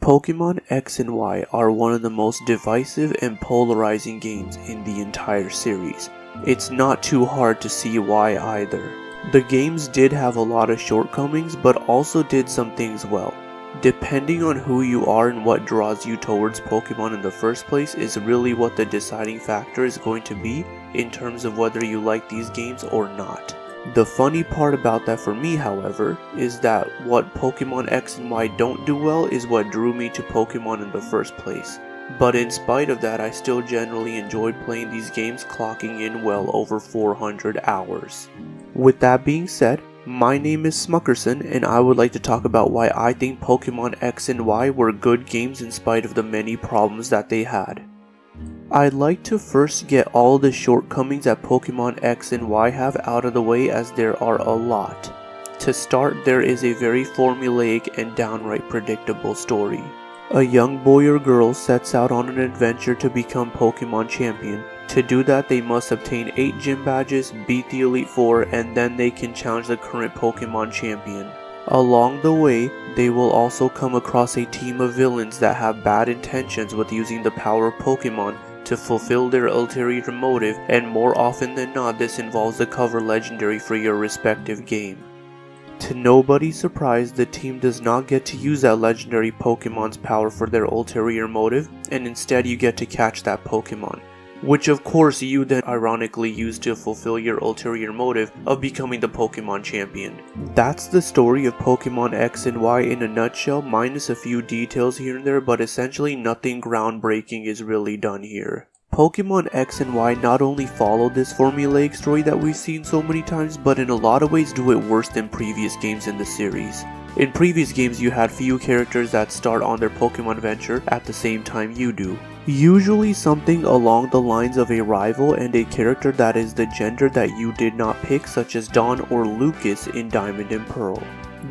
Pokemon X and Y are one of the most divisive and polarizing games in the entire series. It's not too hard to see why either. The games did have a lot of shortcomings, but also did some things well. Depending on who you are and what draws you towards Pokemon in the first place is really what the deciding factor is going to be in terms of whether you like these games or not. The funny part about that for me, however, is that what Pokemon X and Y don't do well is what drew me to Pokemon in the first place. But in spite of that, I still generally enjoyed playing these games, clocking in well over 400 hours. With that being said, my name is Smuckerson, and I would like to talk about why I think Pokemon X and Y were good games in spite of the many problems that they had. I'd like to first get all the shortcomings that Pokemon X and Y have out of the way, as there are a lot. To start, there is a very formulaic and downright predictable story. A young boy or girl sets out on an adventure to become Pokemon champion. To do that, they must obtain 8 gym badges, beat the Elite Four, and then they can challenge the current Pokemon champion. Along the way, they will also come across a team of villains that have bad intentions with using the power of Pokemon to fulfill their ulterior motive, and more often than not this involves the cover legendary for your respective game. To nobody's surprise, the team does not get to use that legendary Pokemon's power for their ulterior motive, and instead you get to catch that Pokemon, which of course you then ironically use to fulfill your ulterior motive of becoming the Pokemon champion. That's the story of Pokemon X and Y in a nutshell, minus a few details here and there, but essentially nothing groundbreaking is really done here. Pokemon X and Y not only follow this formulaic story that we've seen so many times, but in a lot of ways do it worse than previous games in the series. In previous games, you had few characters that start on their Pokemon adventure at the same time you do. Usually something along the lines of a rival and a character that is the gender that you did not pick, such as Dawn or Lucas in Diamond and Pearl.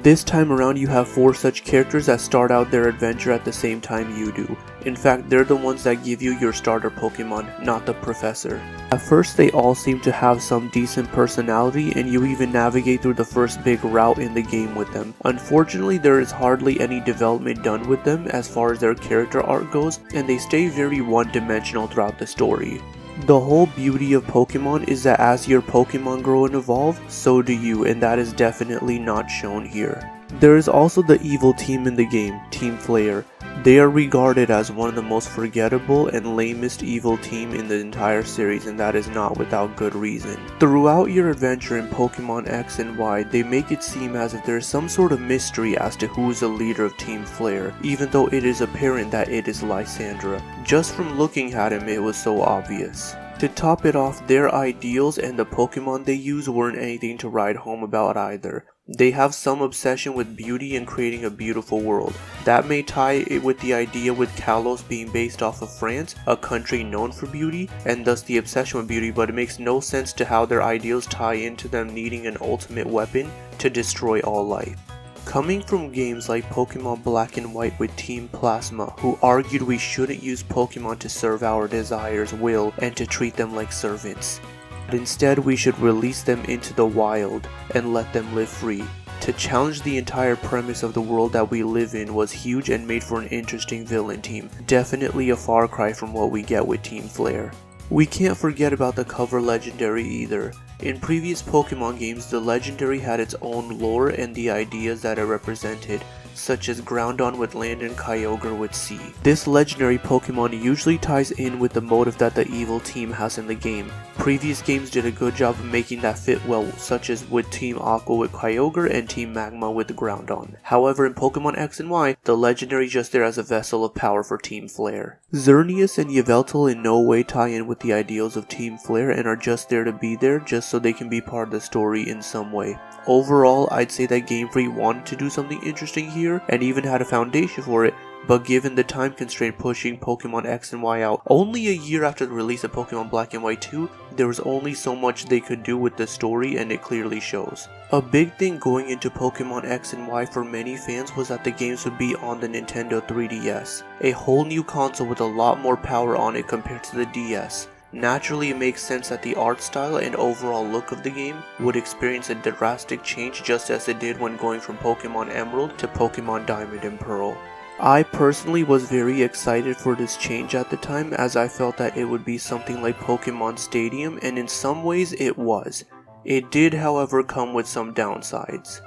This time around you have 4 such characters that start out their adventure at the same time you do. In fact, they're the ones that give you your starter Pokemon, not the professor. At first they all seem to have some decent personality, and you even navigate through the first big route in the game with them. Unfortunately, there is hardly any development done with them as far as their character arc goes, and they stay very one-dimensional throughout the story. The whole beauty of Pokemon is that as your Pokemon grow and evolve, so do you, and that is definitely not shown here. There is also the evil team in the game, Team Flare. They are regarded as one of the most forgettable and lamest evil team in the entire series, and that is not without good reason. Throughout your adventure in Pokemon X and Y, they make it seem as if there is some sort of mystery as to who is the leader of Team Flare, even though it is apparent that it is Lysandra. Just from looking at him, it was so obvious. To top it off, their ideals and the Pokemon they use weren't anything to write home about either. They have some obsession with beauty and creating a beautiful world. That may tie it with the idea with Kalos being based off of France, a country known for beauty, and thus the obsession with beauty, but it makes no sense to how their ideals tie into them needing an ultimate weapon to destroy all life. Coming from games like Pokemon Black and White with Team Plasma, who argued we shouldn't use Pokemon to serve our desires, will, and to treat them like servants. But instead we should release them into the wild and let them live free. To challenge the entire premise of the world that we live in was huge and made for an interesting villain team. Definitely a far cry from what we get with Team Flare. We can't forget about the cover legendary either. In previous Pokemon games, the legendary had its own lore and the ideas that it represented, such as Groudon with land and Kyogre with sea. This legendary Pokemon usually ties in with the motive that the evil team has in the game. Previous games did a good job of making that fit well, such as with Team Aqua with Kyogre and Team Magma with Groudon. However, in Pokemon X and Y, the legendary is just there as a vessel of power for Team Flare. Xerneas and Yveltal in no way tie in with the ideals of Team Flare and are just there to be there just so they can be part of the story in some way. Overall, I'd say that Game Freak wanted to do something interesting here and even had a foundation for it, but given the time constraint pushing Pokemon X and Y out only a year after the release of Pokemon Black and White 2, there was only so much they could do with the story, and it clearly shows. A big thing going into Pokemon X and Y for many fans was that the games would be on the Nintendo 3DS, a whole new console with a lot more power on it compared to the DS. Naturally, it makes sense that the art style and overall look of the game would experience a drastic change, just as it did when going from Pokemon Emerald to Pokemon Diamond and Pearl. I personally was very excited for this change at the time, as I felt that it would be something like Pokemon Stadium, and in some ways it was. It did, however, come with some downsides.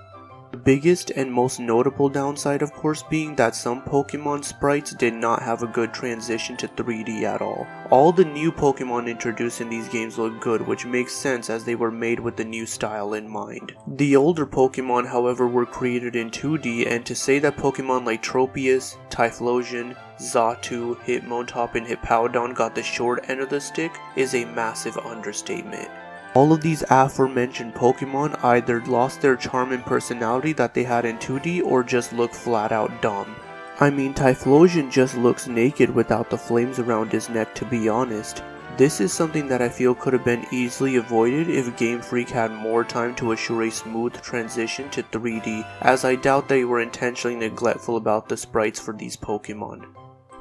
The biggest and most notable downside, of course, being that some Pokemon sprites did not have a good transition to 3D at all. All the new Pokemon introduced in these games look good, which makes sense as they were made with the new style in mind. The older Pokemon, however, were created in 2D, and to say that Pokemon like Tropius, Typhlosion, Xatu, Hitmontop, and Hippowdon got the short end of the stick is a massive understatement. All of these aforementioned Pokemon either lost their charm and personality that they had in 2D or just look flat out dumb. I mean, Typhlosion just looks naked without the flames around his neck, to be honest. This is something that I feel could have been easily avoided if Game Freak had more time to assure a smooth transition to 3D, as I doubt they were intentionally neglectful about the sprites for these Pokemon.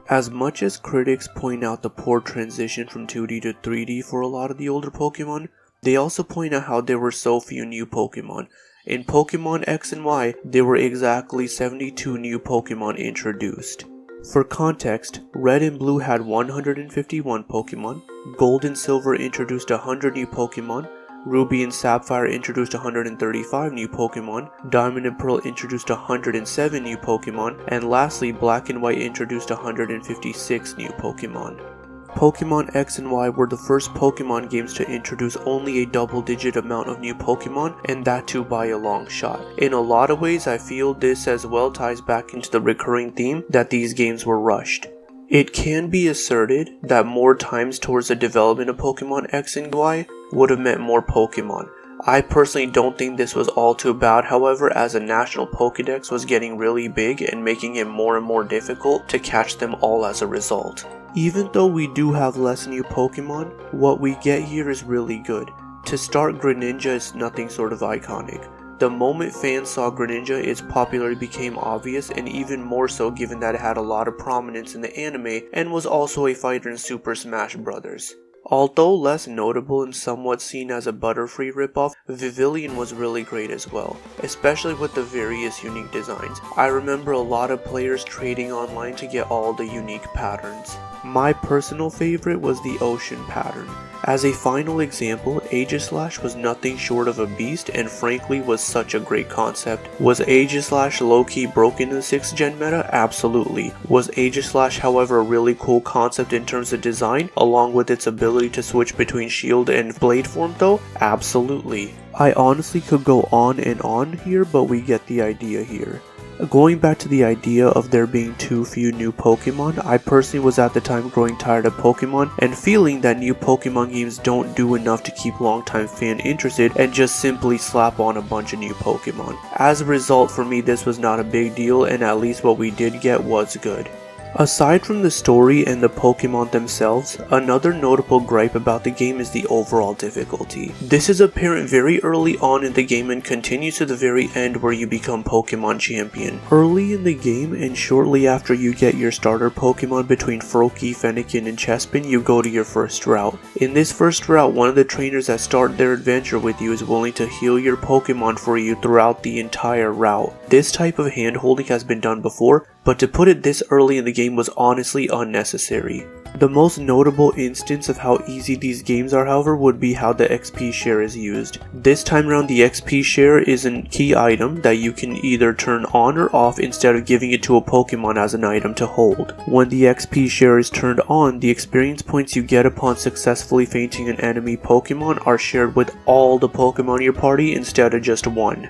As much as critics point out the poor transition from 2D to 3D for a lot of the older Pokemon, they also point out how there were so few new Pokemon. In Pokemon X and Y, there were exactly 72 new Pokemon introduced. For context, Red and Blue had 151 Pokemon, Gold and Silver introduced 100 new Pokemon, Ruby and Sapphire introduced 135 new Pokemon, Diamond and Pearl introduced 107 new Pokemon, and lastly Black and White introduced 156 new Pokemon. Pokemon X and Y were the first Pokemon games to introduce only a double-digit amount of new Pokemon, and that too by a long shot. In a lot of ways, I feel this as well ties back into the recurring theme that these games were rushed. It can be asserted that more times towards the development of Pokemon X and Y would have meant more Pokemon. I personally don't think this was all too bad, however, as a national Pokédex was getting really big and making it more and more difficult to catch them all as a result. Even though we do have less new Pokemon, what we get here is really good. To start, Greninja is nothing sort of iconic. The moment fans saw Greninja, its popularity became obvious, and even more so given that it had a lot of prominence in the anime and was also a fighter in Super Smash Bros. Although less notable and somewhat seen as a Butterfree ripoff, Vivillon was really great as well, especially with the various unique designs. I remember a lot of players trading online to get all the unique patterns. My personal favorite was the Ocean pattern. As a final example, Aegislash was nothing short of a beast and frankly was such a great concept. Was Aegislash low-key broken in the 6th gen meta? Absolutely. Was Aegislash however a really cool concept in terms of design, along with its ability to switch between shield and blade form though? Absolutely. I honestly could go on and on here, but we get the idea here. Going back to the idea of there being too few new Pokemon, I personally was at the time growing tired of Pokemon and feeling that new Pokemon games don't do enough to keep longtime fan interested and just simply slap on a bunch of new Pokemon. As a result, for me this was not a big deal, and at least what we did get was good. Aside from the story and the Pokemon themselves, another notable gripe about the game is the overall difficulty. This is apparent very early on in the game and continues to the very end where you become Pokemon Champion. Early in the game and shortly after you get your starter Pokemon between Froakie, Fennekin, and Chespin, you go to your first route. In this first route, one of the trainers that start their adventure with you is willing to heal your Pokemon for you throughout the entire route. This type of hand-holding has been done before, but to put it this early in the game was honestly unnecessary. The most notable instance of how easy these games are, however, would be how the XP share is used. This time around, the XP share is a key item that you can either turn on or off instead of giving it to a Pokemon as an item to hold. When the XP share is turned on, the experience points you get upon successfully fainting an enemy Pokemon are shared with all the Pokemon in your party instead of just one.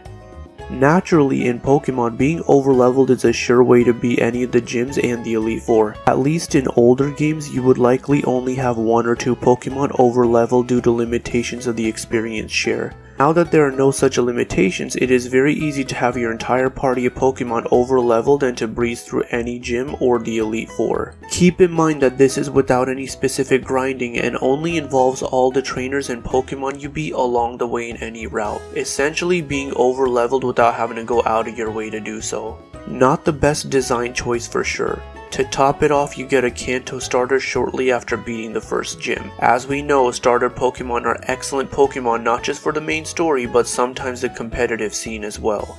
Naturally, in Pokemon, being overleveled is a sure way to beat any of the gyms and the Elite Four. At least in older games, you would likely only have 1 or 2 Pokemon overleveled due to limitations of the experience share. Now that there are no such limitations, it is very easy to have your entire party of Pokemon overleveled and to breeze through any gym or the Elite Four. Keep in mind that this is without any specific grinding and only involves all the trainers and Pokemon you beat along the way in any route, essentially being overleveled without having to go out of your way to do so. Not the best design choice for sure. To top it off, you get a Kanto starter shortly after beating the first gym. As we know, starter Pokemon are excellent Pokemon not just for the main story, but sometimes the competitive scene as well.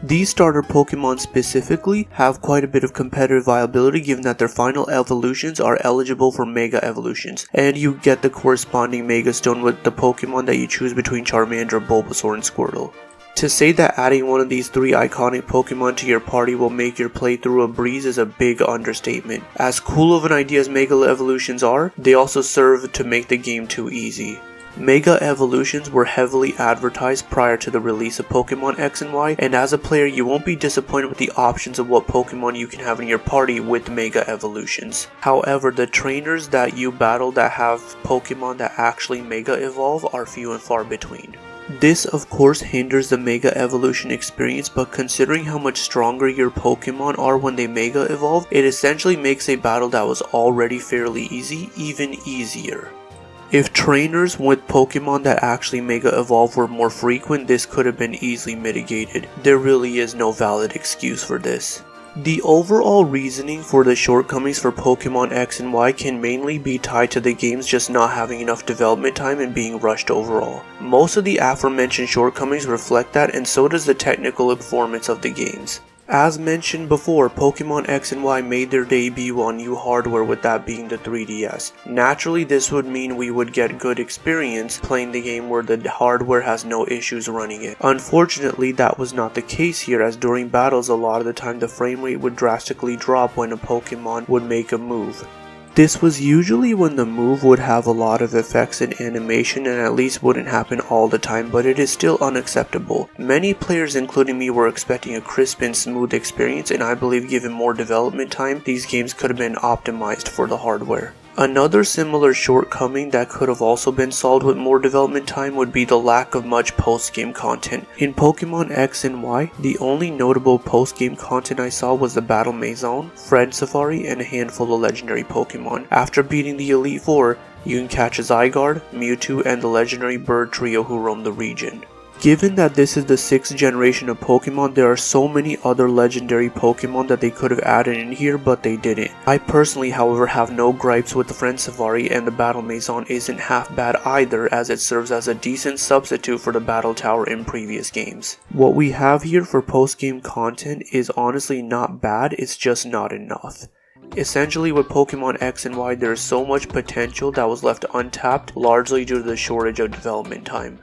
These starter Pokemon specifically have quite a bit of competitive viability given that their final evolutions are eligible for Mega Evolutions, and you get the corresponding Mega Stone with the Pokemon that you choose between Charmander, Bulbasaur, and Squirtle. To say that adding one of these 3 iconic Pokemon to your party will make your playthrough a breeze is a big understatement. As cool of an idea as Mega Evolutions are, they also serve to make the game too easy. Mega Evolutions were heavily advertised prior to the release of Pokemon X and Y, and as a player you won't be disappointed with the options of what Pokemon you can have in your party with Mega Evolutions. However, the trainers that you battle that have Pokemon that actually Mega Evolve are few and far between. This of course hinders the Mega Evolution experience, but considering how much stronger your Pokemon are when they Mega Evolve, it essentially makes a battle that was already fairly easy even easier. If trainers with Pokemon that actually Mega Evolve were more frequent, this could have been easily mitigated. There really is no valid excuse for this. The overall reasoning for the shortcomings for Pokemon X and Y can mainly be tied to the games just not having enough development time and being rushed overall. Most of the aforementioned shortcomings reflect that, and so does the technical performance of the games. As mentioned before, Pokemon X and Y made their debut on new hardware, with that being the 3DS. Naturally, this would mean we would get good experience playing the game where the hardware has no issues running it. Unfortunately, that was not the case here, as during battles a lot of the time the frame rate would drastically drop when a Pokemon would make a move. This was usually when the move would have a lot of effects and animation and at least wouldn't happen all the time, but it is still unacceptable. Many players including me were expecting a crisp and smooth experience, and I believe given more development time, these games could have been optimized for the hardware. Another similar shortcoming that could have also been solved with more development time would be the lack of much post-game content. In Pokemon X and Y, the only notable post-game content I saw was the Battle Maison, Friend Safari, and a handful of legendary Pokemon. After beating the Elite Four, you can catch a Zygarde, Mewtwo, and the legendary bird trio who roam the region. Given that this is the 6th generation of Pokemon, there are so many other legendary Pokemon that they could have added in here, but they didn't. I personally, however, have no gripes with the Friend Safari, and the Battle Maison isn't half bad either, as it serves as a decent substitute for the Battle Tower in previous games. What we have here for post-game content is honestly not bad, it's just not enough. Essentially, with Pokemon X and Y, there is so much potential that was left untapped, largely due to the shortage of development time.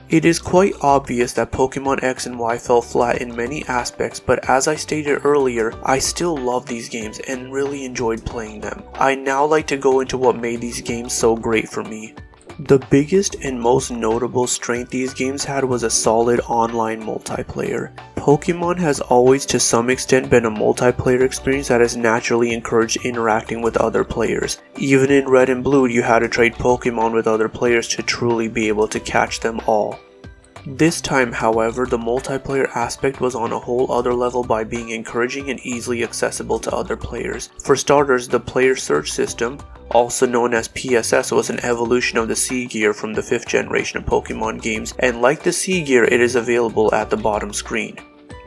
It is quite obvious that Pokemon X and Y fell flat in many aspects, but as I stated earlier, I still love these games and really enjoyed playing them. I now like to go into what made these games so great for me. The biggest and most notable strength these games had was a solid online multiplayer. Pokemon has always to some extent been a multiplayer experience that has naturally encouraged interacting with other players. Even in Red and Blue, you had to trade Pokemon with other players to truly be able to catch them all. This time, however, the multiplayer aspect was on a whole other level by being encouraging and easily accessible to other players. For starters, the player search system, also known as PSS, was an evolution of the C-Gear from the 5th generation of Pokemon games, and like the C-Gear, it is available at the bottom screen.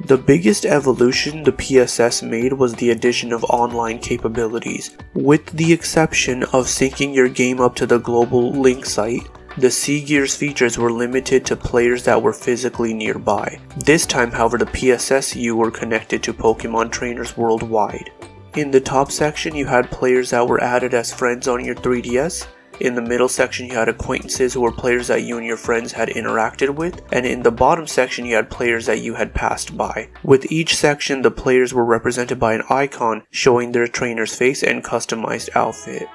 The biggest evolution the PSS made was the addition of online capabilities. With the exception of syncing your game up to the global link site, the C-Gear's features were limited to players that were physically nearby. This time, however, the PSSU were connected to Pokemon trainers worldwide. In the top section, you had players that were added as friends on your 3DS. In the middle section, you had acquaintances who were players that you and your friends had interacted with, and in the bottom section, you had players that you had passed by. With each section, the players were represented by an icon showing their trainer's face and customized outfit.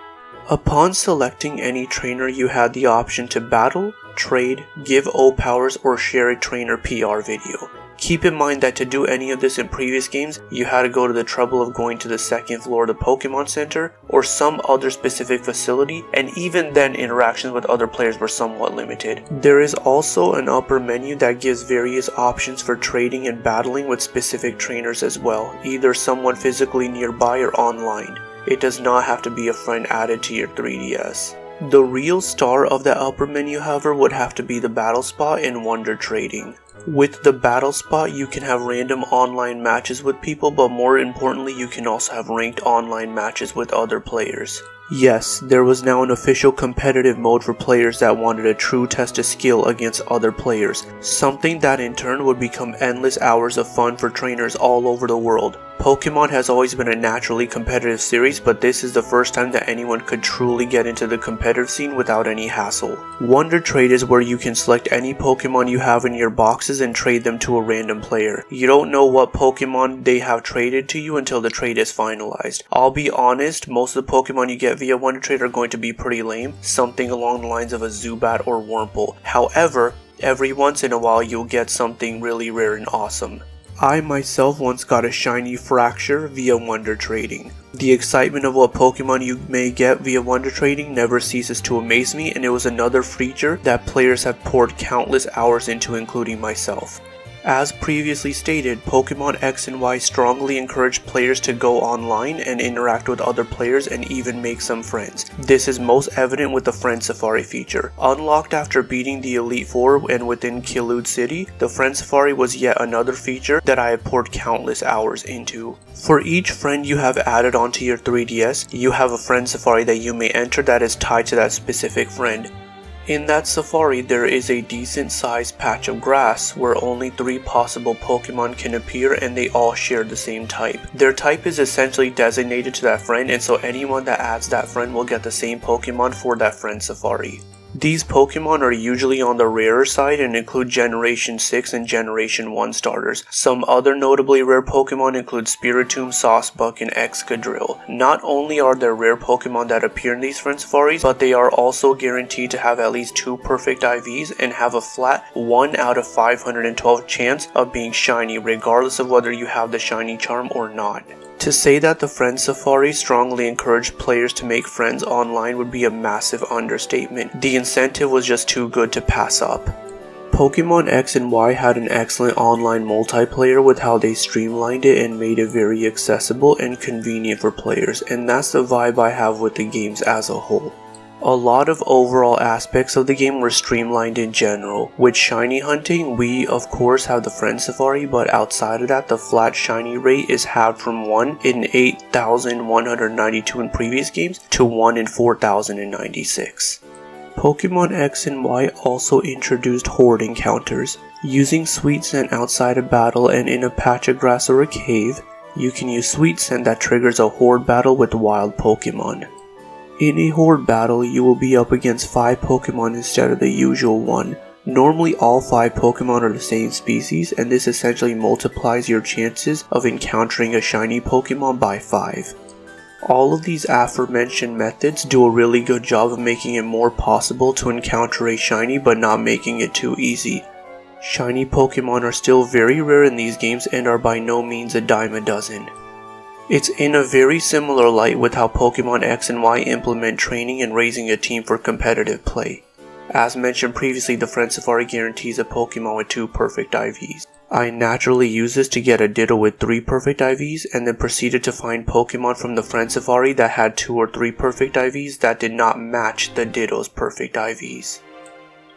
Upon selecting any trainer, you had the option to battle, trade, give O-powers, or share a trainer PR video. Keep in mind that to do any of this in previous games, you had to go to the trouble of going to the 2nd floor of the Pokemon Center or some other specific facility, and even then interactions with other players were somewhat limited. There is also an upper menu that gives various options for trading and battling with specific trainers as well, either someone physically nearby or online. It does not have to be a friend added to your 3DS. The real star of the upper menu, however, would have to be the battle spot and wonder trading. With the battle spot, you can have random online matches with people, but more importantly, you can also have ranked online matches with other players. Yes, there was now an official competitive mode for players that wanted a true test of skill against other players, something that in turn would become endless hours of fun for trainers all over the world. Pokemon has always been a naturally competitive series, but this is the first time that anyone could truly get into the competitive scene without any hassle. Wonder Trade is where you can select any Pokemon you have in your boxes and trade them to a random player. You don't know what Pokemon they have traded to you until the trade is finalized. I'll be honest, most of the Pokemon you get via Wonder Trade are going to be pretty lame, something along the lines of a Zubat or Wurmple. However, every once in a while you'll get something really rare and awesome. I myself once got a shiny Fracture via Wonder Trading. The excitement of what Pokemon you may get via Wonder Trading never ceases to amaze me, and it was another feature that players have poured countless hours into, including myself. As previously stated, Pokemon X and Y strongly encourage players to go online and interact with other players and even make some friends. This is most evident with the Friend Safari feature. Unlocked after beating the Elite Four and within Kilude City, the Friend Safari was yet another feature that I have poured countless hours into. For each friend you have added onto your 3DS, you have a Friend Safari that you may enter that is tied to that specific friend. In that safari, there is a decent sized patch of grass where only 3 possible Pokemon can appear and they all share the same type. Their type is essentially designated to that friend, and so anyone that adds that friend will get the same Pokemon for that friend safari. These Pokemon are usually on the rarer side and include Generation 6 and Generation 1 starters. Some other notably rare Pokemon include Spiritomb, Sawsbuck, and Excadrill. Not only are there rare Pokemon that appear in these Friend Safaris, but they are also guaranteed to have at least 2 perfect IVs and have a flat 1 out of 512 chance of being shiny, regardless of whether you have the shiny charm or not. To say that the Friend Safari strongly encouraged players to make friends online would be a massive understatement. The incentive was just too good to pass up. Pokemon X and Y had an excellent online multiplayer with how they streamlined it and made it very accessible and convenient for players, and that's the vibe I have with the games as a whole. A lot of overall aspects of the game were streamlined in general. With shiny hunting, we of course have the Friend Safari, but outside of that, the flat shiny rate is halved from 1 in 8,192 in previous games to 1 in 4,096. Pokemon X and Y also introduced horde encounters. Using Sweet Scent outside a battle and in a patch of grass or a cave, you can use Sweet Scent that triggers a horde battle with wild Pokemon. In a horde battle, you will be up against 5 Pokemon instead of the usual one. Normally all 5 Pokemon are the same species, and this essentially multiplies your chances of encountering a shiny Pokemon by 5. All of these aforementioned methods do a really good job of making it more possible to encounter a shiny but not making it too easy. Shiny Pokemon are still very rare in these games and are by no means a dime a dozen. It's in a very similar light with how Pokemon X and Y implement training and raising a team for competitive play. As mentioned previously, the Friend Safari guarantees a Pokemon with 2 perfect IVs. I naturally used this to get a Ditto with 3 perfect IVs, and then proceeded to find Pokemon from the Friend Safari that had 2 or 3 perfect IVs that did not match the Ditto's perfect IVs.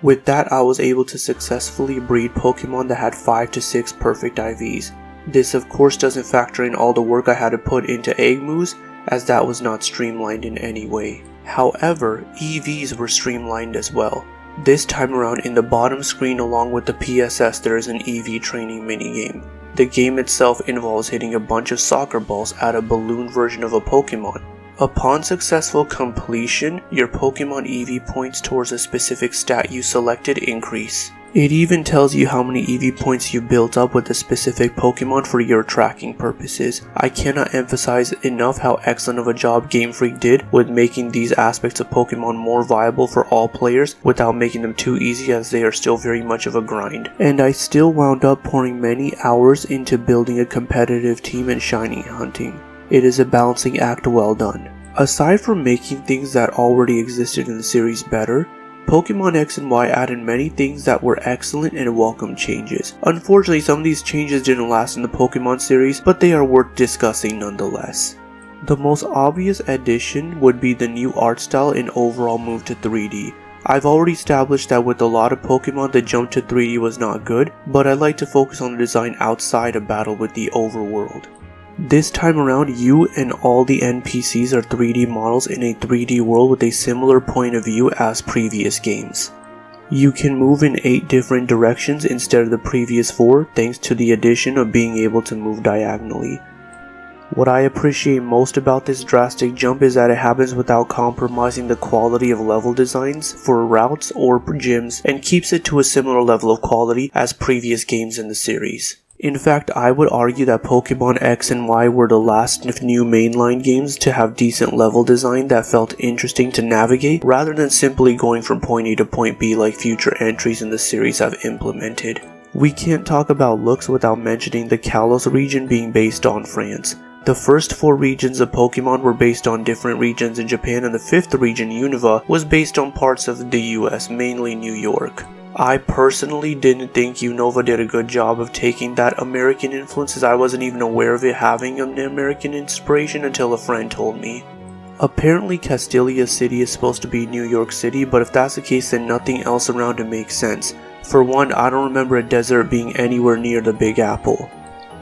With that, I was able to successfully breed Pokemon that had 5 to 6 perfect IVs. This of course doesn't factor in all the work I had to put into Egg Moves, as that was not streamlined in any way. However, EVs were streamlined as well. This time around, in the bottom screen along with the PSS, there is an EV training minigame. The game itself involves hitting a bunch of soccer balls at a balloon version of a Pokemon. Upon successful completion, your Pokemon EV points towards a specific stat you selected increase. It even tells you how many EV points you built up with a specific Pokemon for your tracking purposes. I cannot emphasize enough how excellent of a job Game Freak did with making these aspects of Pokemon more viable for all players without making them too easy, as they are still very much of a grind. And I still wound up pouring many hours into building a competitive team and shiny hunting. It is a balancing act well done. Aside from making things that already existed in the series better, Pokemon X and Y added many things that were excellent and welcome changes. Unfortunately, some of these changes didn't last in the Pokemon series, but they are worth discussing nonetheless. The most obvious addition would be the new art style and overall move to 3D. I've already established that with a lot of Pokemon the jump to 3D was not good, but I like to focus on the design outside of battle with the overworld. This time around, you and all the NPCs are 3D models in a 3D world with a similar point of view as previous games. You can move in 8 different directions instead of the previous 4 thanks to the addition of being able to move diagonally. What I appreciate most about this drastic jump is that it happens without compromising the quality of level designs for routes or gyms and keeps it to a similar level of quality as previous games in the series. In fact, I would argue that Pokemon X and Y were the last new mainline games to have decent level design that felt interesting to navigate rather than simply going from point A to point B like future entries in the series have implemented. We can't talk about looks without mentioning the Kalos region being based on France. The first 4 regions of Pokemon were based on different regions in Japan, and the 5th region, Unova, was based on parts of the US, mainly New York. I personally didn't think Unova did a good job of taking that American influence, as I wasn't even aware of it having an American inspiration until a friend told me. Apparently Castelia City is supposed to be New York City, but if that's the case then nothing else around it makes sense. For one, I don't remember a desert being anywhere near the Big Apple.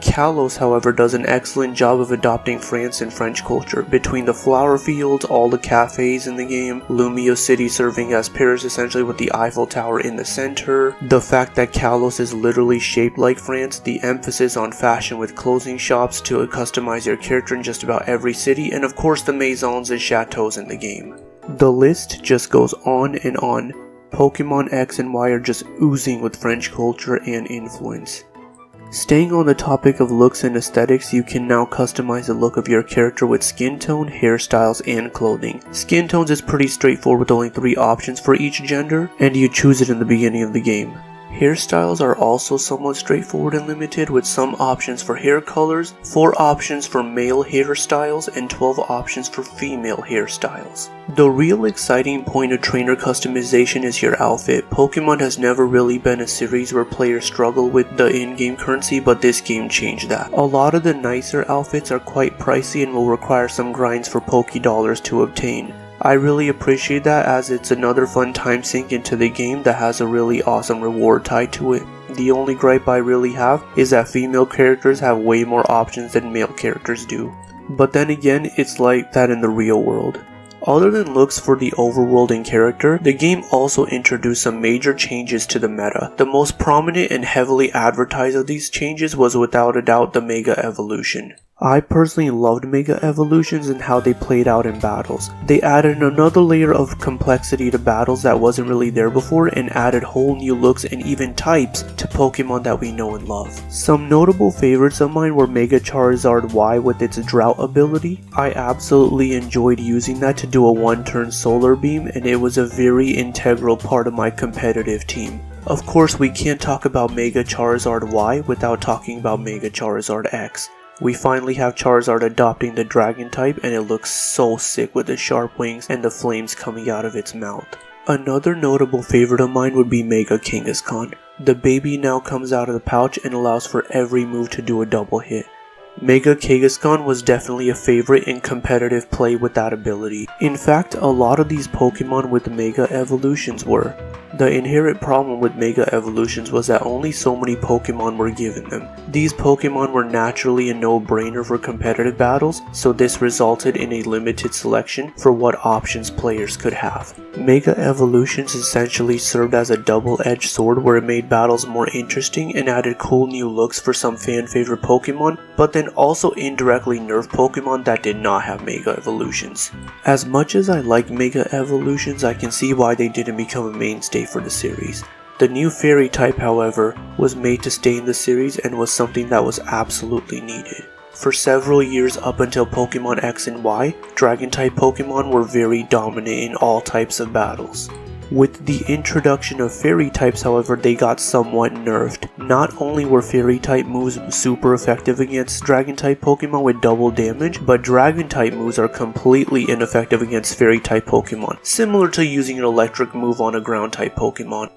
Kalos, however, does an excellent job of adopting France and French culture. Between the flower fields, all the cafes in the game, Lumio City serving as Paris essentially with the Eiffel Tower in the center, the fact that Kalos is literally shaped like France, the emphasis on fashion with clothing shops to customize your character in just about every city, and of course the maisons and chateaus in the game. The list just goes on and on. Pokemon X and Y are just oozing with French culture and influence. Staying on the topic of looks and aesthetics, you can now customize the look of your character with skin tone, hairstyles, and clothing. Skin tones is pretty straightforward with only 3 options for each gender, and you choose it in the beginning of the game. Hairstyles are also somewhat straightforward and limited, with some options for hair colors, 4 options for male hairstyles, and 12 options for female hairstyles. The real exciting point of trainer customization is your outfit. Pokemon has never really been a series where players struggle with the in-game currency, but this game changed that. A lot of the nicer outfits are quite pricey and will require some grinds for Pokédollars to obtain. I really appreciate that, as it's another fun time sink into the game that has a really awesome reward tied to it. The only gripe I really have is that female characters have way more options than male characters do. But then again, it's like that in the real world. Other than looks for the overworld and character, the game also introduced some major changes to the meta. The most prominent and heavily advertised of these changes was without a doubt the Mega Evolution. I personally loved Mega Evolutions and how they played out in battles. They added another layer of complexity to battles that wasn't really there before, and added whole new looks and even types to Pokemon that we know and love. Some notable favorites of mine were Mega Charizard Y with its Drought ability. I absolutely enjoyed using that to do a 1-turn Solar Beam, and it was a very integral part of my competitive team. Of course, we can't talk about Mega Charizard Y without talking about Mega Charizard X. We finally have Charizard adopting the Dragon type, and it looks so sick with the sharp wings and the flames coming out of its mouth. Another notable favorite of mine would be Mega Kangaskhan. The baby now comes out of the pouch and allows for every move to do a double hit. Mega Kangaskhan was definitely a favorite in competitive play with that ability. In fact, a lot of these Pokemon with Mega Evolutions were. The inherent problem with Mega Evolutions was that only so many Pokemon were given them. These Pokemon were naturally a no-brainer for competitive battles, so this resulted in a limited selection for what options players could have. Mega Evolutions essentially served as a double-edged sword where it made battles more interesting and added cool new looks for some fan-favorite Pokemon, but then also indirectly nerfed Pokemon that did not have Mega Evolutions. As much as I like Mega Evolutions, I can see why they didn't become a mainstay for the series. The new Fairy type, however, was made to stay in the series and was something that was absolutely needed. For several years up until Pokemon X and Y, Dragon type Pokemon were very dominant in all types of battles. With the introduction of Fairy types, however, they got somewhat nerfed. Not only were Fairy type moves super effective against Dragon type Pokemon with double damage, but Dragon type moves are completely ineffective against Fairy type Pokemon, similar to using an electric move on a ground type Pokemon.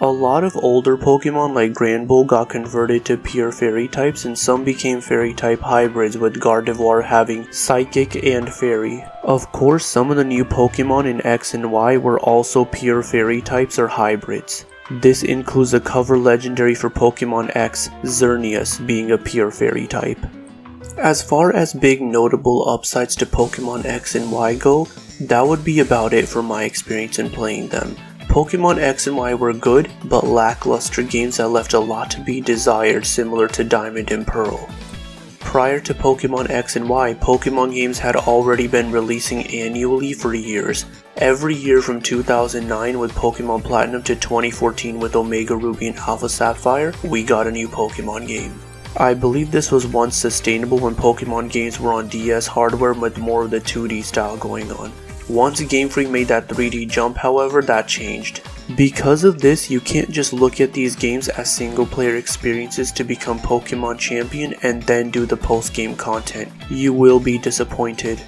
A lot of older Pokemon like Granbull got converted to pure Fairy types, and some became Fairy type hybrids, with Gardevoir having Psychic and Fairy. Of course, some of the new Pokemon in X and Y were also pure Fairy types or hybrids. This includes the cover legendary for Pokemon X, Xerneas, being a pure Fairy type. As far as big notable upsides to Pokemon X and Y go, that would be about it for my experience in playing them. Pokemon X and Y were good, but lackluster games that left a lot to be desired, similar to Diamond and Pearl. Prior to Pokemon X and Y, Pokemon games had already been releasing annually for years. Every year from 2009 with Pokemon Platinum to 2014 with Omega Ruby and Alpha Sapphire, we got a new Pokemon game. I believe this was once sustainable when Pokemon games were on DS hardware with more of the 2D style going on. Once Game Freak made that 3D jump, however, that changed. Because of this, you can't just look at these games as single player experiences to become Pokemon champion and then do the post-game content. You will be disappointed.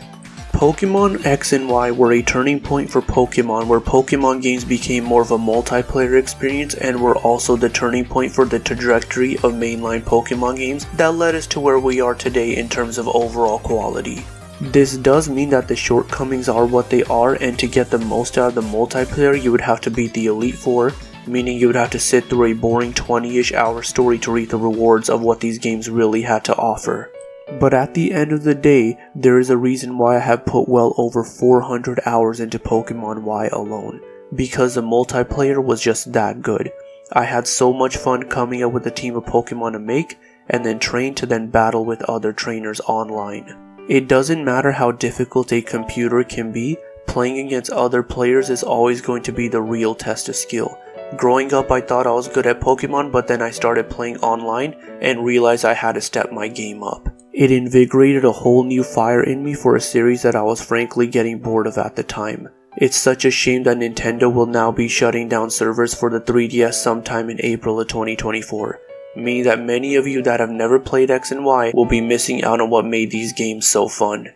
Pokemon X and Y were a turning point for Pokemon, where Pokemon games became more of a multiplayer experience and were also the turning point for the trajectory of mainline Pokemon games that led us to where we are today in terms of overall quality. This does mean that the shortcomings are what they are, and to get the most out of the multiplayer you would have to beat the Elite Four, meaning you would have to sit through a boring 20-ish hour story to reap the rewards of what these games really had to offer. But at the end of the day, there is a reason why I have put well over 400 hours into Pokemon Y alone, because the multiplayer was just that good. I had so much fun coming up with a team of Pokemon to make, and then train to then battle with other trainers online. It doesn't matter how difficult a computer can be, playing against other players is always going to be the real test of skill. Growing up, I thought I was good at Pokemon, but then I started playing online and realized I had to step my game up. It invigorated a whole new fire in me for a series that I was frankly getting bored of at the time. It's such a shame that Nintendo will now be shutting down servers for the 3DS sometime in April of 2024. Meaning that many of you that have never played X and Y will be missing out on what made these games so fun.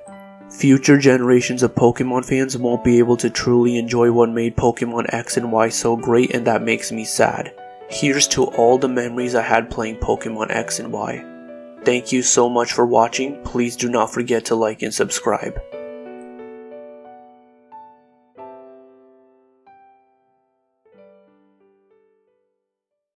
Future generations of Pokemon fans won't be able to truly enjoy what made Pokemon X and Y so great, and that makes me sad. Here's to all the memories I had playing Pokemon X and Y. Thank you so much for watching. Please do not forget to like and subscribe.